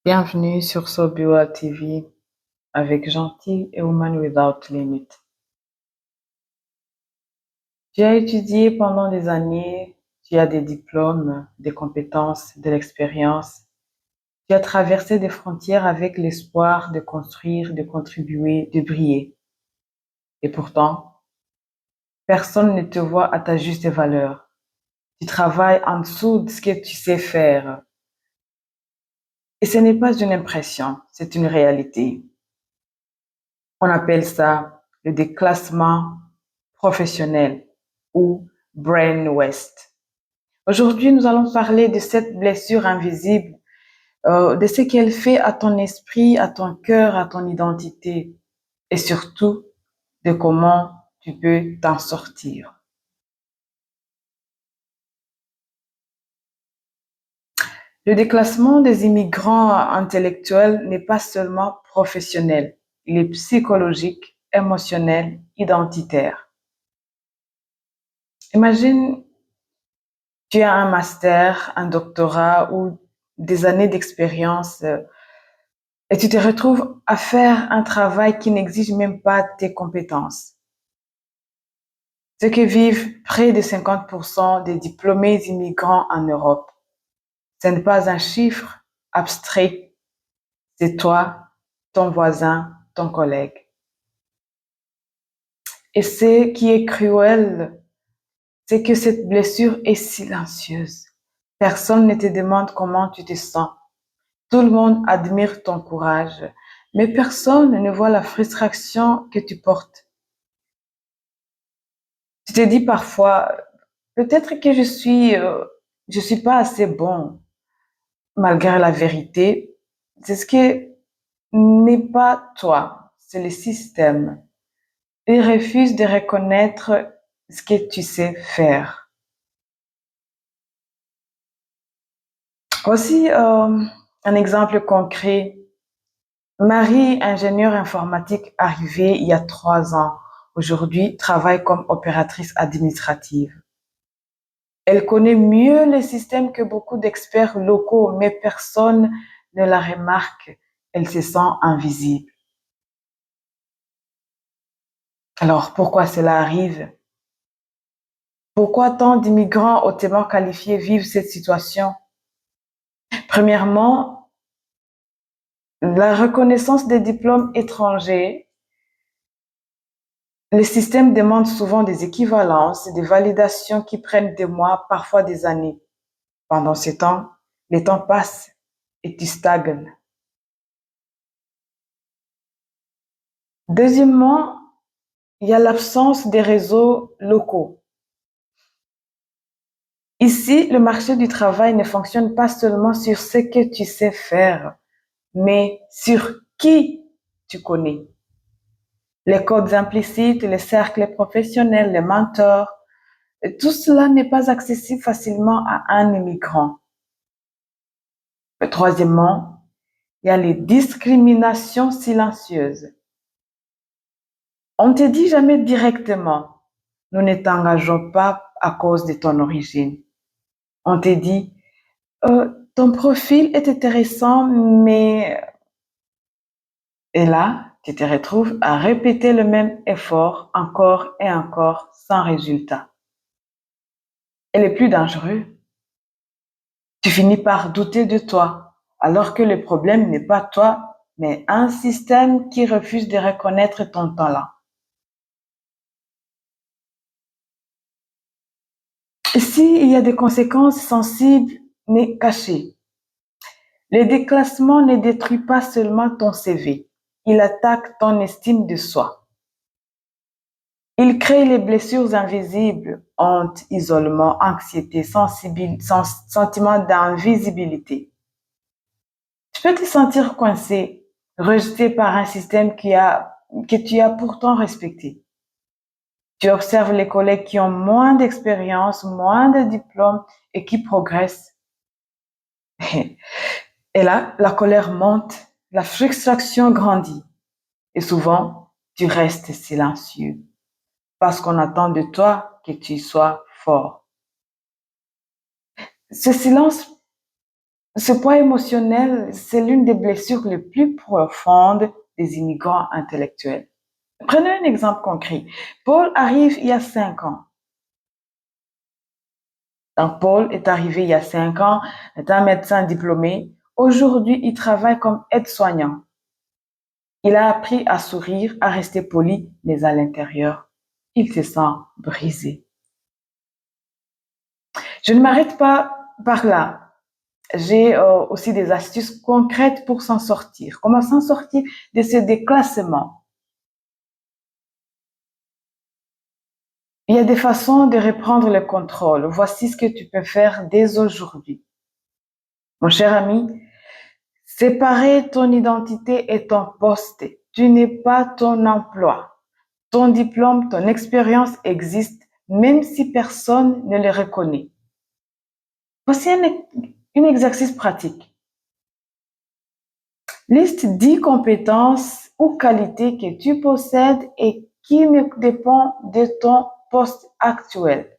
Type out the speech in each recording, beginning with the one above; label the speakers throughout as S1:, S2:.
S1: Bienvenue sur Sobua TV avec Gentil et Woman Without Limit. Tu as étudié pendant des années, tu as des diplômes, des compétences, de l'expérience. Tu as traversé des frontières avec l'espoir de construire, de contribuer, de briller. Et pourtant, personne ne te voit à ta juste valeur. Tu travailles en dessous de ce que tu sais faire. Et ce n'est pas une impression, c'est une réalité. On appelle ça le déclassement professionnel ou brain waste. Aujourd'hui, nous allons parler de cette blessure invisible, de ce qu'elle fait à ton esprit, à ton cœur, à ton identité et surtout de comment tu peux t'en sortir. Le déclassement des immigrants intellectuels n'est pas seulement professionnel, il est psychologique, émotionnel, identitaire. Imagine, tu as un master, un doctorat ou des années d'expérience et tu te retrouves à faire un travail qui n'exige même pas tes compétences. Ce que vivent près de 50% des diplômés immigrants en Europe, ce n'est pas un chiffre abstrait, c'est toi, ton voisin, ton collègue. Et ce qui est cruel, c'est que cette blessure est silencieuse. Personne ne te demande comment tu te sens. Tout le monde admire ton courage, mais personne ne voit la frustration que tu portes. Tu te dis parfois, peut-être que je suis pas assez bon, malgré la vérité. C'est ce que n'est pas toi, c'est le système. Il refuse de reconnaître ce que tu sais faire. Voici un exemple concret. Marie, ingénieure informatique arrivée il y a 3 ans, aujourd'hui travaille comme opératrice administrative. Elle connaît mieux le système que beaucoup d'experts locaux, mais personne ne la remarque. Elle se sent invisible. Alors, pourquoi cela arrive? Pourquoi tant d'immigrants hautement qualifiés vivent cette situation? Premièrement, la reconnaissance des diplômes étrangers. Le système demande souvent des équivalences et des validations qui prennent des mois, parfois des années. Pendant ce temps, le temps passe et tu stagnes. Deuxièmement, il y a l'absence des réseaux locaux. Ici, le marché du travail ne fonctionne pas seulement sur ce que tu sais faire, mais sur qui tu connais. Les codes implicites, les cercles professionnels, les mentors, tout cela n'est pas accessible facilement à un immigrant. Troisièmement, il y a les discriminations silencieuses. On ne te dit jamais directement, nous ne t'engageons pas à cause de ton origine. On te dit, ton profil est intéressant, mais... Et là, tu te retrouves à répéter le même effort encore et encore sans résultat. Et le plus dangereux, tu finis par douter de toi, alors que le problème n'est pas toi, mais un système qui refuse de reconnaître ton talent. Ici, il y a des conséquences sensibles mais cachées. Le déclassement ne détruit pas seulement ton CV, il attaque ton estime de soi. Il crée les blessures invisibles, honte, isolement, anxiété, sentiment d'invisibilité. Tu peux te sentir coincé, rejeté par un système que tu as pourtant respecté. Tu observes les collègues qui ont moins d'expérience, moins de diplômes et qui progressent. Et là, la colère monte, la frustration grandit. Et souvent, tu restes silencieux parce qu'on attend de toi que tu sois fort. Ce silence Ce poids émotionnel, c'est l'une des blessures les plus profondes des immigrants intellectuels. Prenez un exemple concret. Paul arrive il y a 5 ans. Donc, Paul est arrivé il y a 5 ans, est un médecin diplômé. Aujourd'hui, il travaille comme aide-soignant. Il a appris à sourire, à rester poli, mais à l'intérieur, il se sent brisé. Je ne m'arrête pas par là. J'ai aussi des astuces concrètes pour s'en sortir. Comment s'en sortir de ce déclassement? Il y a des façons de reprendre le contrôle. Voici ce que tu peux faire dès aujourd'hui. Mon cher ami, séparer ton identité et ton poste. Tu n'es pas ton emploi. Ton diplôme, ton expérience existent même si personne ne les reconnaît. Voici un exercice pratique. Liste 10 compétences ou qualités que tu possèdes et qui ne dépendent de ton poste actuel.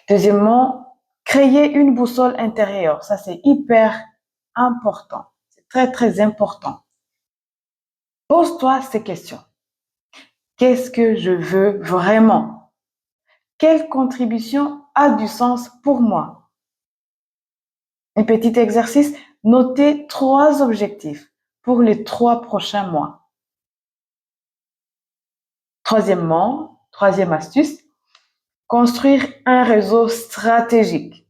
S1: Deuxièmement, créer une boussole intérieure. Ça, c'est hyper important. C'est très, très important. Pose-toi ces questions. Qu'est-ce que je veux vraiment? Quelle contribution a du sens pour moi? Un petit exercice, notez 3 objectifs pour les 3 prochains mois. Troisième astuce, construire un réseau stratégique.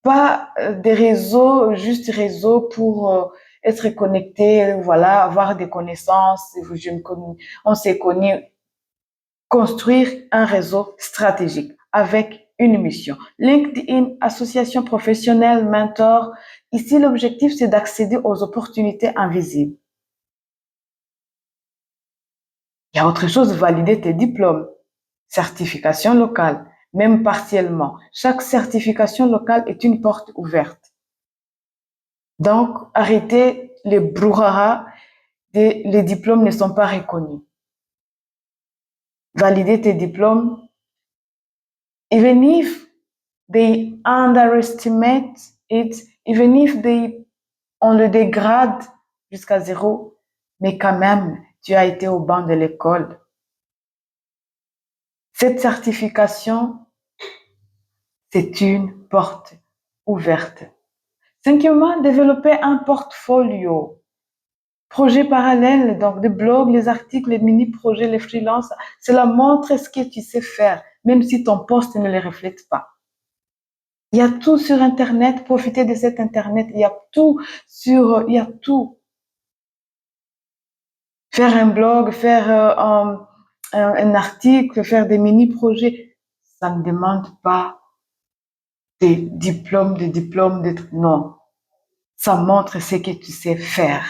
S1: Pas des réseaux, juste réseaux pour être connecté, voilà, avoir des connaissances. On s'est connus. Construire un réseau stratégique avec une mission. LinkedIn, association professionnelle, mentor. Ici, l'objectif, c'est d'accéder aux opportunités invisibles. Il y a autre chose, valider tes diplômes. Certification locale, même partiellement. Chaque certification locale est une porte ouverte. Donc, arrêtez les brouhaha, les diplômes ne sont pas reconnus. Valider tes diplômes, even if they underestimate it, even if on le dégrade jusqu'à 0, mais quand même, tu as été au banc de l'école. Cette certification, c'est une porte ouverte. Cinquièmement, développer un portfolio. Projets parallèles, donc des blogs, les articles, les mini-projets, les freelances, cela montre ce que tu sais faire, même si ton poste ne le reflète pas. Il y a tout sur Internet, profitez de cet Internet, il y a tout. Faire un blog, faire un article, faire des mini-projets, ça ne demande pas des diplômes, non. Ça montre ce que tu sais faire.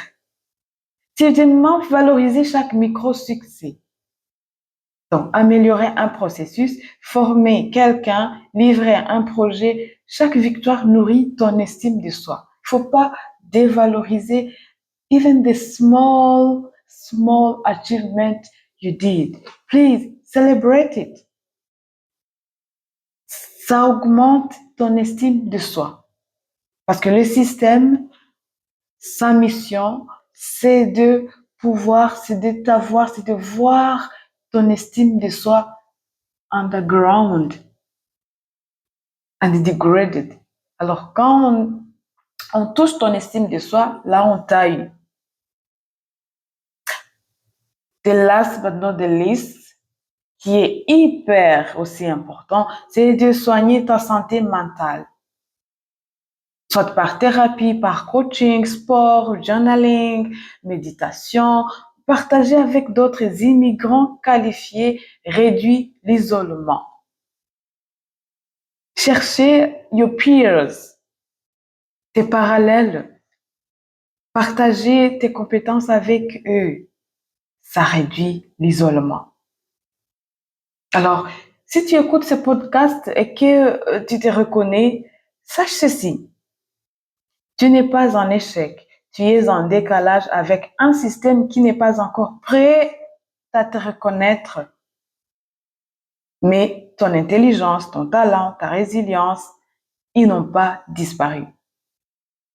S1: Certainement, valoriser chaque micro-succès. Donc, améliorer un processus, former quelqu'un, livrer un projet, chaque victoire nourrit ton estime de soi. Il ne faut pas dévaloriser even the small achievement you did. Please celebrate it. Ça augmente ton estime de soi. Parce que le système, sa mission, c'est de pouvoir, c'est de t'avoir, c'est de voir ton estime de soi underground and degraded. Alors, quand on touche ton estime de soi, là, on taille. The last but not the least, qui est hyper aussi important, c'est de soigner ta santé mentale. Soit par thérapie, par coaching, sport, journaling, méditation. Partager avec d'autres immigrants qualifiés réduit l'isolement. Chercher your peers, tes parallèles. Partager tes compétences avec eux, ça réduit l'isolement. Alors, si tu écoutes ce podcast et que tu te reconnais, sache ceci. Tu n'es pas en échec. Tu es en décalage avec un système qui n'est pas encore prêt à te reconnaître. Mais ton intelligence, ton talent, ta résilience, ils n'ont pas disparu.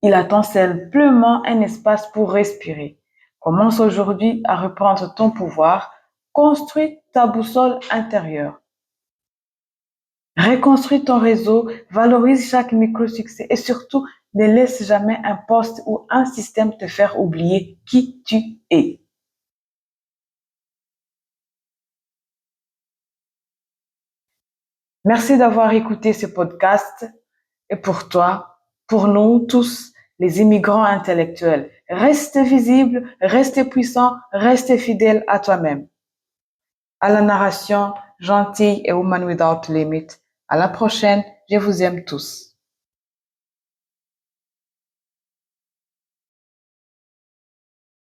S1: Il attend simplement un espace pour respirer. Commence aujourd'hui à reprendre ton pouvoir. Construis ta boussole intérieure. Reconstruis ton réseau, valorise chaque micro-succès et surtout, ne laisse jamais un poste ou un système te faire oublier qui tu es. Merci d'avoir écouté ce podcast. Et pour toi, pour nous tous, les immigrants intellectuels, reste visible, reste puissant, reste fidèle à toi-même. À la narration, gentille et woman without limit. À la prochaine, je vous aime tous.